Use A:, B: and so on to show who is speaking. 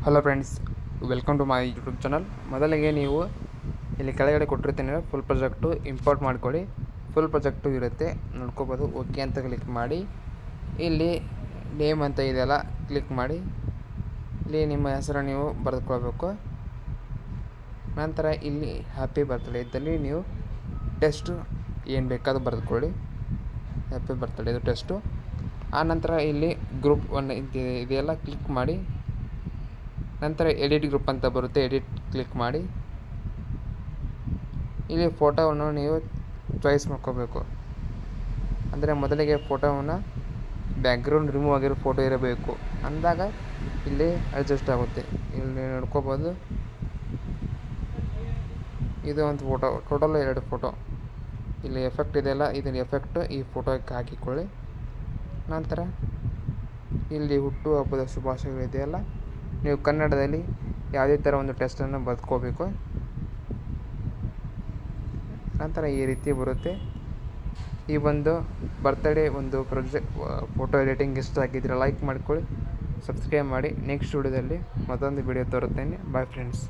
A: Hello friends, welcome to my YouTube channel. ಮೊದಲಿಗೆ ನೀವು ಇಲ್ಲಿ ಕೆಳಗಡೆ ಕೊಟ್ಟಿರ್ತೀನಿ ಫುಲ್ ಪ್ರಾಜೆಕ್ಟು ಇಂಪೋರ್ಟ್ ಮಾಡ್ಕೊಳ್ಳಿ. ಫುಲ್ ಪ್ರಾಜೆಕ್ಟು ಇರುತ್ತೆ, ನೋಡ್ಕೋಬೋದು. ಓಕೆ ಅಂತ ಕ್ಲಿಕ್ ಮಾಡಿ ಇಲ್ಲಿ ನೇಮ್ ಅಂತ ಇದೆಯಲ್ಲ ಕ್ಲಿಕ್ ಮಾಡಿ ಇಲ್ಲಿ ನಿಮ್ಮ ಹೆಸರು ನೀವು ಬರೆದುಕೊಳ್ಬೇಕು. ನಂತರ ಇಲ್ಲಿ ಹ್ಯಾಪಿ ಬರ್ತ್ಡೇ ಇದ್ದಲ್ಲಿ ನೀವು ಟೆಸ್ಟು ಏನು ಬೇಕಾದರೂ ಬರೆದುಕೊಳ್ಳಿ. ಹ್ಯಾಪಿ ಬರ್ತ್ಡೇ ಇದು ಟೆಸ್ಟು. ಆನಂತರ ಇಲ್ಲಿ ಗ್ರೂಪ್ 1 ಇದೆಯಲ್ಲ ಕ್ಲಿಕ್ ಮಾಡಿ. ನಂತರ ಎಡಿಟ್ ಗ್ರೂಪ್ ಅಂತ ಬರುತ್ತೆ, ಎಡಿಟ್ ಕ್ಲಿಕ್ ಮಾಡಿ. ಇಲ್ಲಿ ಫೋಟೋವನ್ನು ನೀವು ಚಾಯ್ಸ್ ಮಾಡ್ಕೋಬೇಕು. ಅಂದರೆ ಮೊದಲಿಗೆ ಫೋಟೋವನ್ನು ಬ್ಯಾಕ್ಗ್ರೌಂಡ್ ರಿಮೂವ್ ಆಗಿರೋ ಫೋಟೋ ಇರಬೇಕು ಅಂದಾಗ ಇಲ್ಲಿ ಅಡ್ಜಸ್ಟ್ ಆಗುತ್ತೆ. ಇಲ್ಲಿ ನೋಡ್ಕೋಬೋದು, ಇದು ಒಂದು ಫೋಟೋ, ಟೋಟಲ್ 2 ಫೋಟೋ. ಇಲ್ಲಿ ಎಫೆಕ್ಟ್ ಇದೆಯಲ್ಲ, ಇದನ್ನು ಎಫೆಕ್ಟ್ ಈ ಫೋಟೋಕ್ಕೆ ಹಾಕಿಕೊಳ್ಳಿ. ನಂತರ ಇಲ್ಲಿ ಹುಟ್ಟುಹಬ್ಬದ ಶುಭಾಶಯಗಳಿದೆಯಲ್ಲ, ನೀವು ಕನ್ನಡದಲ್ಲಿ ಯಾವುದೇ ಥರ ಒಂದು ಟೆಸ್ಟನ್ನು ಬರೆದುಕೋಬೇಕು. ನಂತರ ಈ ರೀತಿ ಬರುತ್ತೆ. ಈ ಒಂದು ಬರ್ತ್ಡೇ ಒಂದು ಫೋಟೋ ಎಡಿಟಿಂಗ್ ಇಷ್ಟ ಆಗಿದ್ದರೆ ಲೈಕ್ ಮಾಡಿಕೊಳ್ಳಿ, ಸಬ್ಸ್ಕ್ರೈಬ್ ಮಾಡಿ. ನೆಕ್ಸ್ಟ್ ವಿಡಿಯೋದಲ್ಲಿ ಮತ್ತೊಂದು ವಿಡಿಯೋ ತರುತ್ತೇನೆ. Bye friends.